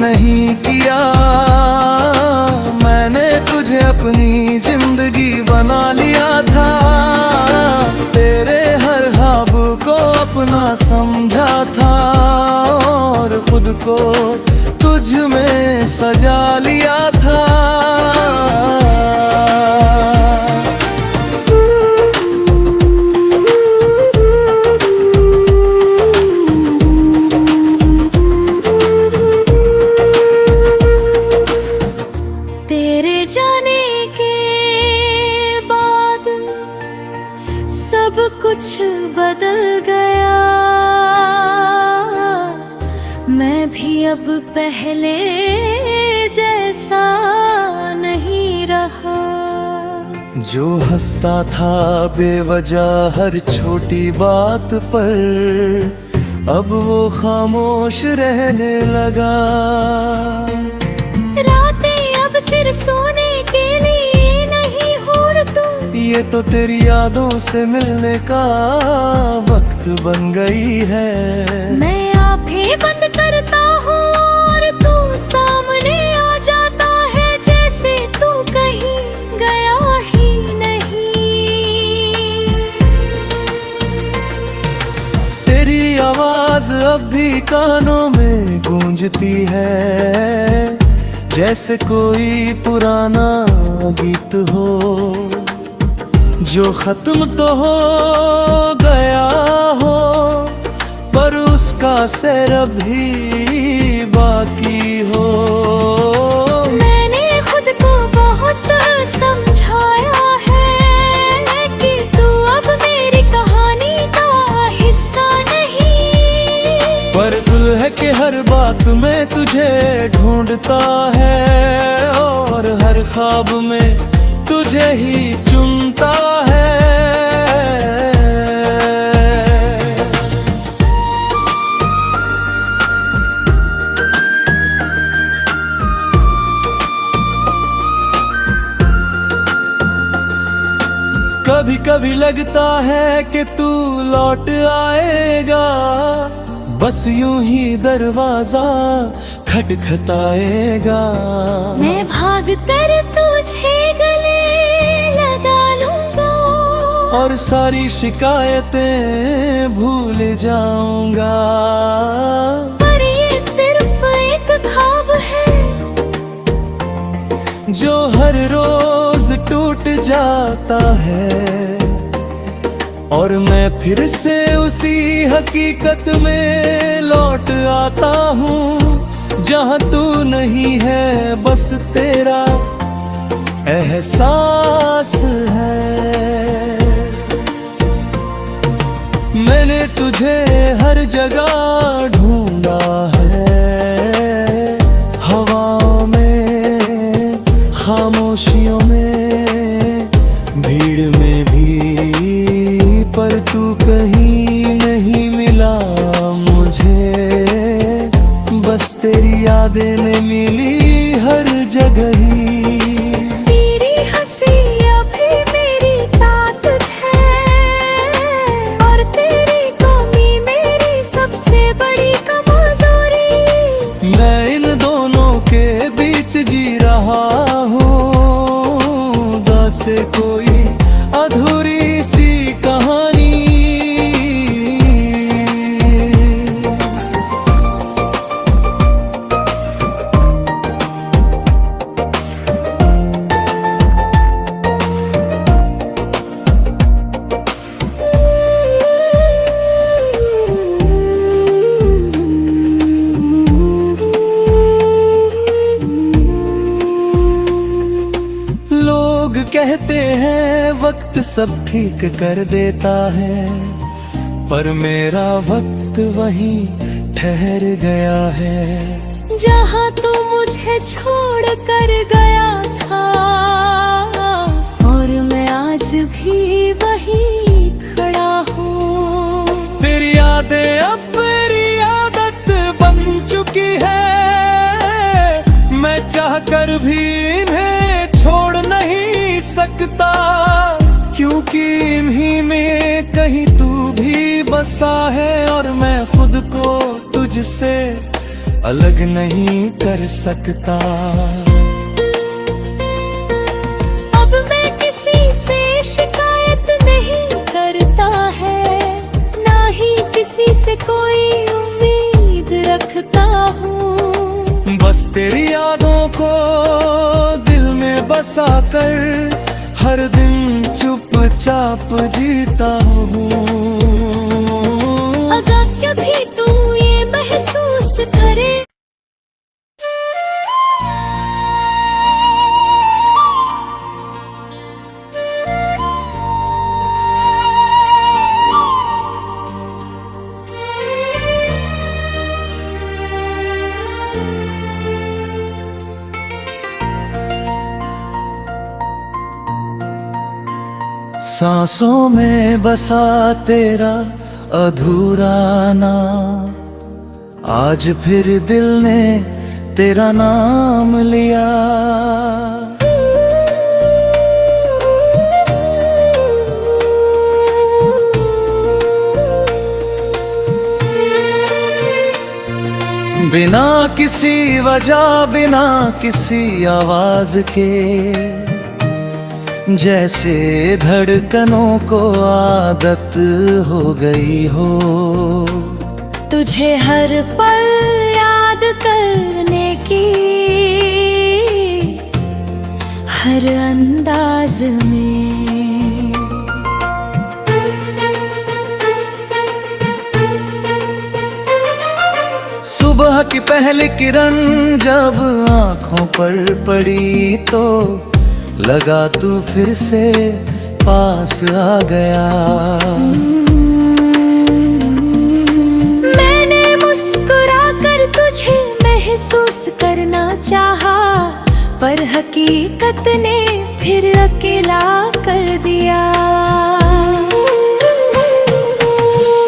नहीं किया। मैंने तुझे अपनी जिंदगी बना लिया था, तेरे हर ख्वाब को अपना समझा था और खुद को तुझ में सजा लिया था। तेरे जाने के बाद सब कुछ बदल गया। मैं भी अब पहले जैसा नहीं रहा। जो हंसता था बेवजह हर छोटी बात पर, अब वो खामोश रहने लगा। रातें अब सिर्फ सोने के लिए नहीं और तू, ये तो तेरी यादों से मिलने का वक्त बन गई है। मैं आंखें बंद करता हूँ और तू सामने आ जाता है, जैसे तू कहीं गया ही नहीं। तेरी आवाज अब भी कानों में गूंजती है, जैसे कोई पुराना गीत हो जो खत्म तो हो गया हो, पर उसका सैर भी बाकी हो। मैंने खुद को बहुत समझाया है कि तू अब मेरी कहानी का हिस्सा नहीं, पर दुल्हे के हर बात में तुझे ढूंढता है और हर ख्वाब में तुझे ही चुनता है। कभी कभी लगता है कि तू लौट आएगा, बस यूं ही दरवाजा खटखटाएगा। मैं भाग कर तुझे गले लगा लूंगा और सारी शिकायतें भूल जाऊंगा। पर ये सिर्फ एक ख्वाब है जो हर रोज टूट जाता है, और मैं फिर से उसी हकीकत में लौट आता हूँ जहाँ तू नहीं है, बस तेरा एहसास है। मैंने तुझे हर जगह ढूंढा है, हवाओं में, खामोशियों में, भीड़ में भी, पर तू कहीं नहीं मिला मुझे। बस तेरी यादें ने मिली हर जगह ही। तेरी हंसी अभी मेरी ताकत है और तेरी कमी मेरी सबसे बड़ी कमजोरी। मैं इन दोनों के बीच जी रहा हूँ, जैसे कोई अधूरी सी कहानी। कहते हैं वक्त सब ठीक कर देता है, पर मेरा वक्त वहीं ठहर गया है। जहाँ तू मुझे छोड़ कर गया था और मैं आज भी वहीं खड़ा हूँ। तेरी यादें अब मेरी आदत बन चुकी है, मैं चाह कर भी इन्हें छोड़ नहीं सकता, क्योंकि इन्हीं में कहीं तू भी बसा है और मैं खुद को तुझसे अलग नहीं कर सकता। अब मैं किसी से शिकायत नहीं करता है, ना ही किसी से कोई उम्मीद रखता हूँ। बस तेरी यादों को दिल में बसा कर हर दिन चुपचाप जीता हूँ। अगर कभी तू ये महसूस करे सांसों में बसा तेरा अधूरा नाम, आज फिर दिल ने तेरा नाम लिया। बिना किसी वजह, बिना किसी आवाज के, जैसे धड़कनों को आदत हो गई हो। तुझे हर पल याद करने की, हर अंदाज में। सुबह की पहली किरण जब आंखों पर पड़ी तो लगा तू फिर से पास आ गया। मैंने मुस्कुरा कर तुझे महसूस करना चाहा, पर हकीकत ने फिर अकेला कर दिया।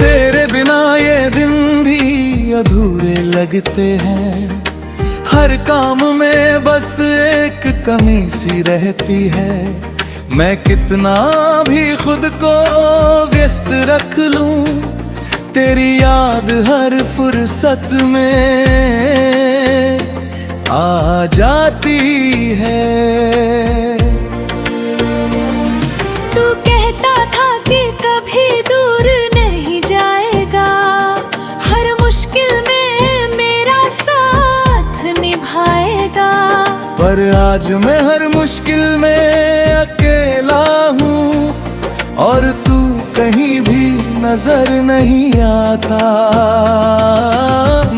तेरे बिना ये दिन भी अधूरे लगते हैं, हर काम में बस एक कमी सी रहती है। मैं कितना भी खुद को व्यस्त रख लूं, तेरी याद हर फुर्सत में आ जाती है। तू कहता था कि कभी दूर नहीं जाएगा, हर मुश्किल में मेरा साथ निभाएगा। पर आज मैं हर मुश्किल में अकेला हूँ और तू कहीं भी नजर नहीं आता।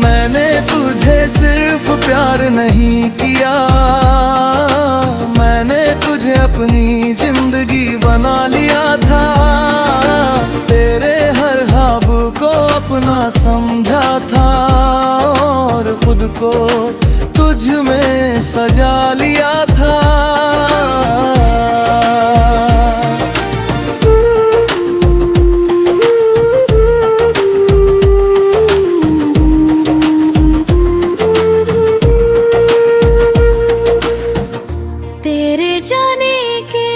मैंने तुझे सिर्फ प्यार नहीं किया, मैंने तुझे अपनी जिंदगी बना लिया था। तेरे हर ख्वाब को अपना समझा था और खुद को तुझ में सजा लिया था। तेरे जाने के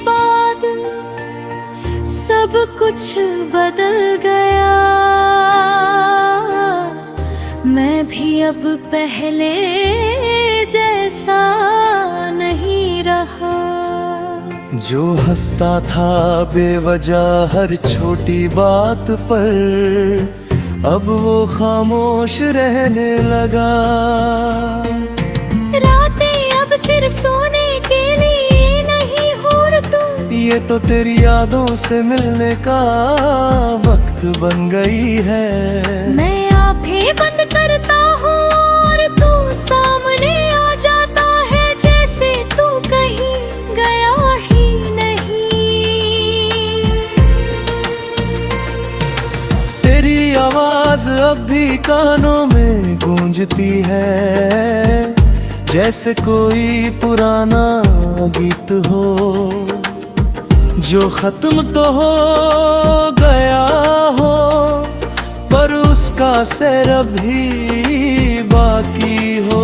बाद सब कुछ बदल गया, मैं भी अब पहले जैसा नहीं रहा। जो हंसता था बेवजह हर छोटी बात पर, अब वो खामोश रहने लगा। रातें अब सिर्फ सोने के लिए नहीं और तू, ये तो तेरी यादों से मिलने का वक्त बन गई है। मैं आंखें बंद करता हूँ और तू सामने आ जाता है, जैसे तू कहीं गया ही नहीं। तेरी आवाज अब भी कानों में गूंजती है, जैसे कोई पुराना गीत हो जो खत्म तो हो गया हो, पर उसका सैर भी बाकी हो।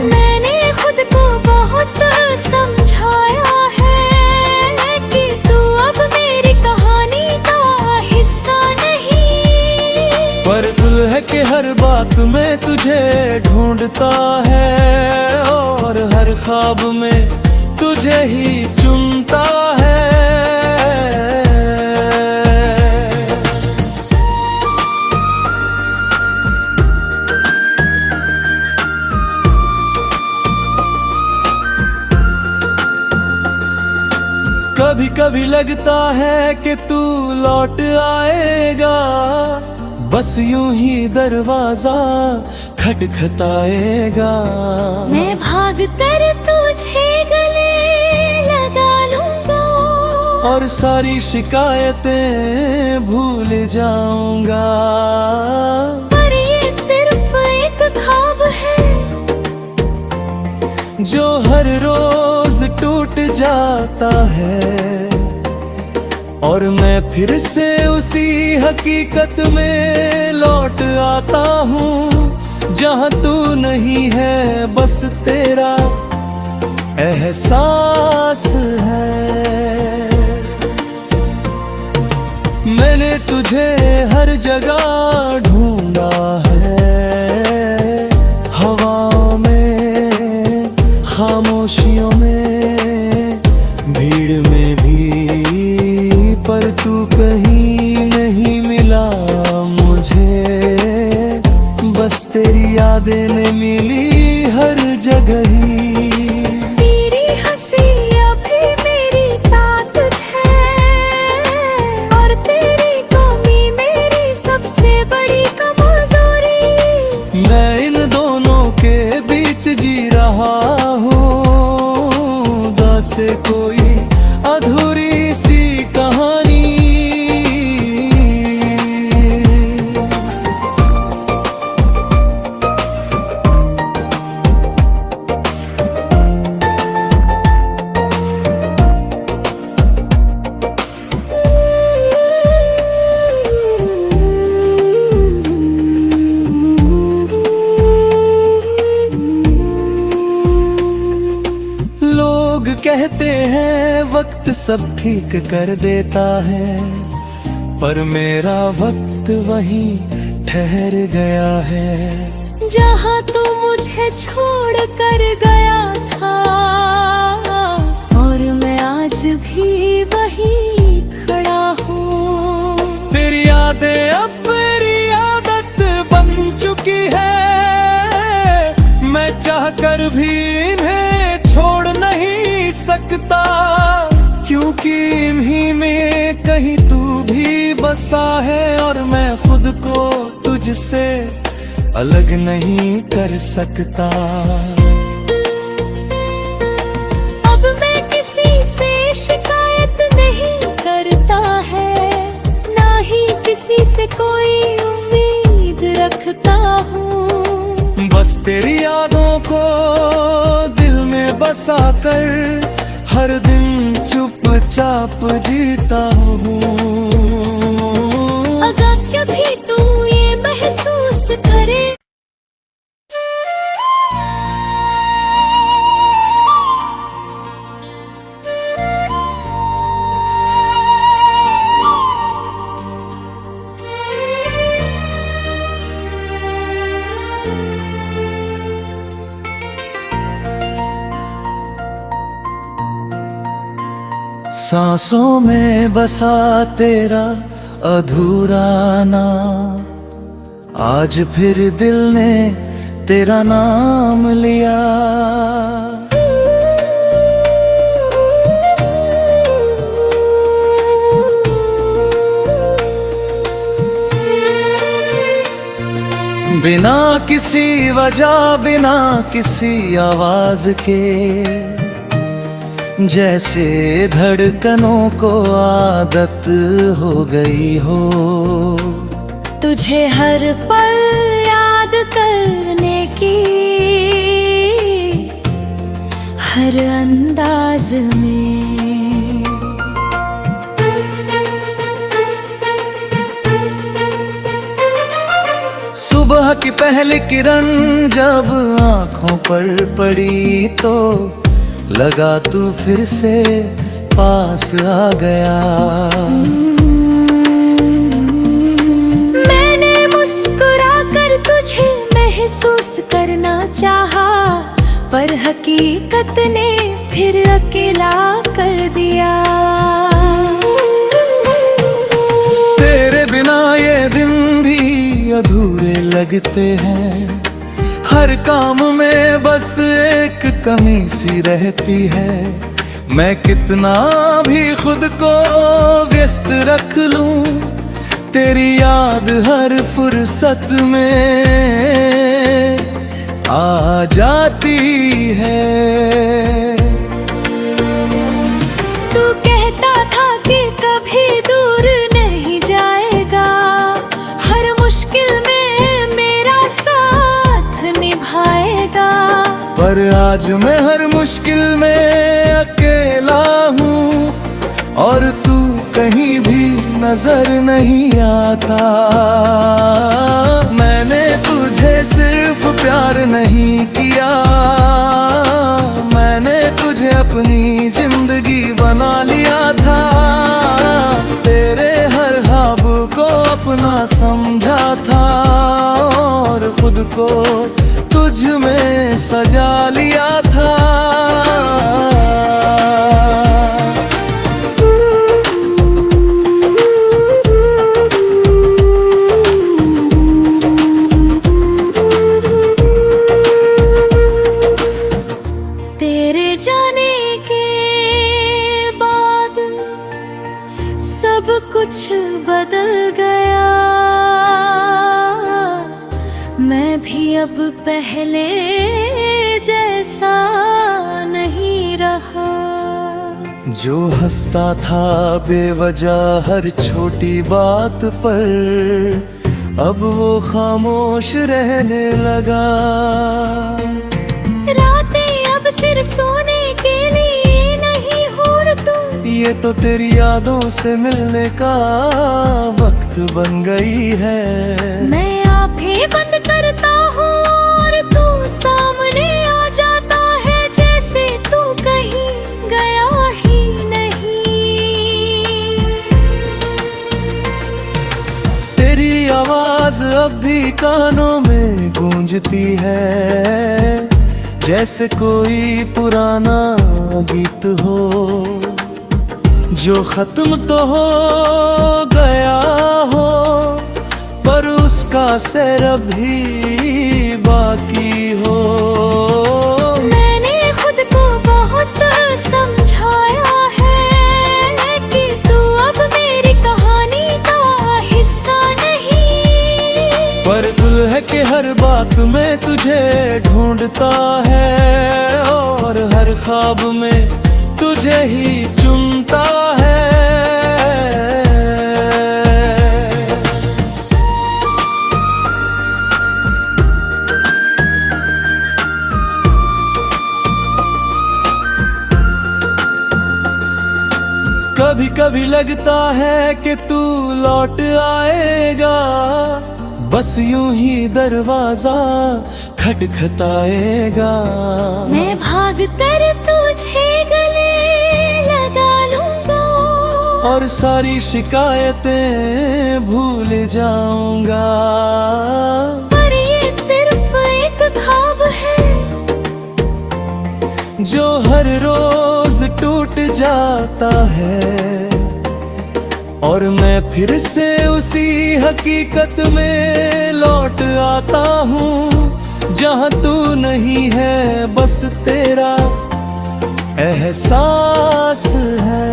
मैंने खुद को बहुत समझाया है कि तू अब मेरी कहानी का हिस्सा नहीं, पर दुल्हे के हर बात में तुझे ढूंढता है और हर ख्वाब में तुझे ही चुनता है। कभी कभी लगता है कि तू लौट आएगा, बस यूं ही दरवाजा खटखटाएगा। मैं भाग कर तुझे गले लगा लूंगा और सारी शिकायतें भूल जाऊंगा। पर ये सिर्फ एक ख्वाब है जो हर रोज टूट जाता है और मैं फिर से उसी हकीकत में लौट आता हूँ जहाँ तू नहीं है, बस तेरा एहसास है। मैंने तुझे हर जगह ढूंढा है, हवाओं में, खामोशियों में, भीड़ में भी, पर तू कहीं नहीं मिला मुझे। बस तेरी यादें ने मिली हर जगह ही। तेरी हंसी अभी मेरी ताकत है और तेरी कमी मेरी सबसे बड़ी कमजोरी। मैं इन दोनों के बीच जी रहा हूँ, जैसे कोई अधूरी सी कहानी। लोग कहते हैं वक्त सब ठीक कर देता है, पर मेरा वक्त वहीं ठहर गया है। जहाँ तू मुझे छोड़ कर गया था और मैं आज भी वहीं खड़ा हूँ। तेरी यादें अब मेरी आदत बन चुकी है, मैं चाह कर भी इन्हें छोड़ नहीं सकता, क्योंकि इन्हीं में कहीं तू भी बसा है और मैं खुद को तुझसे अलग नहीं कर सकता। अब मैं किसी से शिकायत नहीं करता है, ना ही किसी से कोई उम्मीद रखता हूँ। बस तेरी यादों को दिल में बसा कर हर दिन चुपचाप जीता हूँ। अगर कभी तू ये महसूस करे सांसों में बसा तेरा अधूरा नाम, आज फिर दिल ने तेरा नाम लिया। बिना किसी वजह, बिना किसी आवाज के, जैसे धड़कनों को आदत हो गई हो। तुझे हर पल याद करने की, हर अंदाज में। सुबह की पहली किरण जब आंखों पर पड़ी तो लगा तू फिर से पास आ गया। मैंने मुस्कुरा कर तुझे महसूस करना चाहा, पर हकीकत ने फिर अकेला कर दिया। तेरे बिना ये दिन भी अधूरे लगते हैं, हर काम में बस एक कमी सी रहती है। मैं कितना भी खुद को व्यस्त रख लूं, तेरी याद हर फुर्सत में आ जाती है। तू कहता था कि कभी दूर नहीं जाएगा, हर मुश्किल में मेरा साथ निभाएगा। पर आज मैं हर मुश्किल में अकेला हूँ, और तू कहीं भी नजर नहीं आता। मैंने तुझे सिर्फ प्यार नहीं किया, मैंने तुझे अपनी जिंदगी बना लिया था। तेरे हर ख्वाब को अपना समझा था, और खुद को तुझ में सजा लिया था। तेरे जाने के बाद सब कुछ बदल गया, मैं भी अब पहले जैसा नहीं रहा। जो हंसता था बेवजह हर छोटी बात पर, अब वो खामोश रहने लगा। रातें अब सिर्फ सोने के लिए नहीं और तू, ये तो तेरी यादों से मिलने का वक्त बन गई है। मैं आंखें बंद करता हूँ और तू सामने आ जाता है, जैसे तू कहीं गया ही नहीं। तेरी आवाज अब भी कानों में गूंजती है, जैसे कोई पुराना गीत हो जो खत्म तो हो गया हो, पर उसका सैर भी बाकी हो। मैंने खुद को बहुत समझाया है कि तू अब मेरी कहानी का हिस्सा नहीं, पर दुल्हे के हर बात में तुझे ढूंढता है, और हर ख्वाब में तुझे ही चुनता है। कभी कभी लगता है कि तू लौट आएगा, बस यूं ही दरवाजा खटखटाएगा। मैं भाग कर तुझे गले लगा लूंगा, और सारी शिकायतें भूल जाऊंगा। पर ये सिर्फ एक ख्वाब है जो हर रोज टूट जाता है, और मैं फिर से उसी हकीकत में लौट आता हूँ जहाँ तू नहीं है, बस तेरा एहसास है।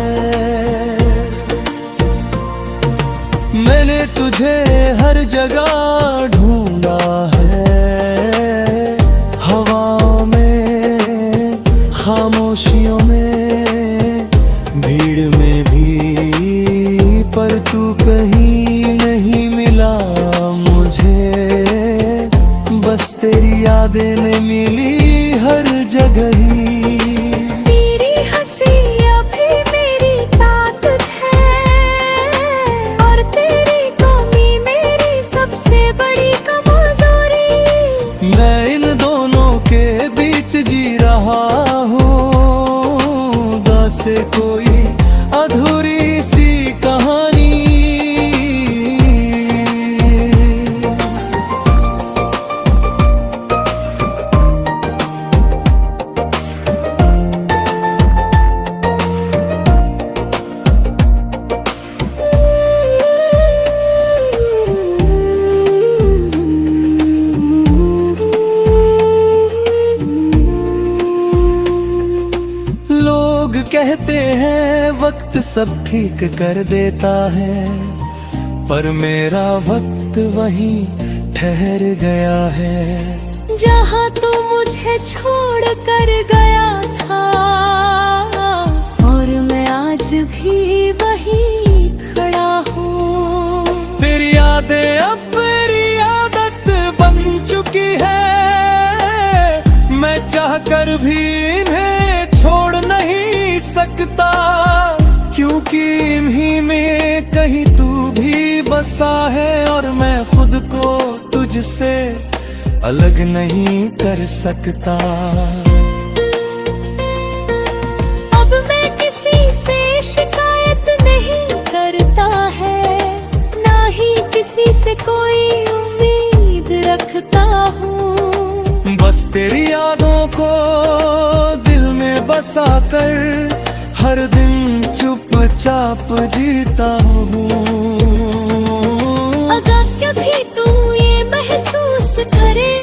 मैंने तुझे हर जगह ढूंढा है, हवाओं में, खामोशियों में, भीड़ में भी, पर तू कहीं नहीं मिला मुझे। बस तेरी यादें ने मिली हर जगह ही। तेरी हंसी अभी मेरी ताकत है, और तेरी कमी मेरी सबसे बड़ी कमजोरी। मैं इन दोनों के बीच जी रहा हूँ, जैसे कोई अधूरी सी कहानी। सब ठीक कर देता है, पर मेरा वक्त वहीं ठहर गया है। जहाँ तू मुझे छोड़ कर गया था, और मैं आज भी वहीं खड़ा हूँ। तेरी यादें अब मेरी आदत बन चुकी है, मैं चाह कर भी इन्हें छोड़ नहीं सकता, क्योंकि इन्हीं में कहीं तू भी बसा है, और मैं खुद को तुझसे अलग नहीं कर सकता। अब मैं किसी से शिकायत नहीं करता है, ना ही किसी से कोई उम्मीद रखता हूँ। बस तेरी यादों को दिल में बसा कर हर दिन चुपचाप जीता हूँ। अगर कभी तू ये महसूस करे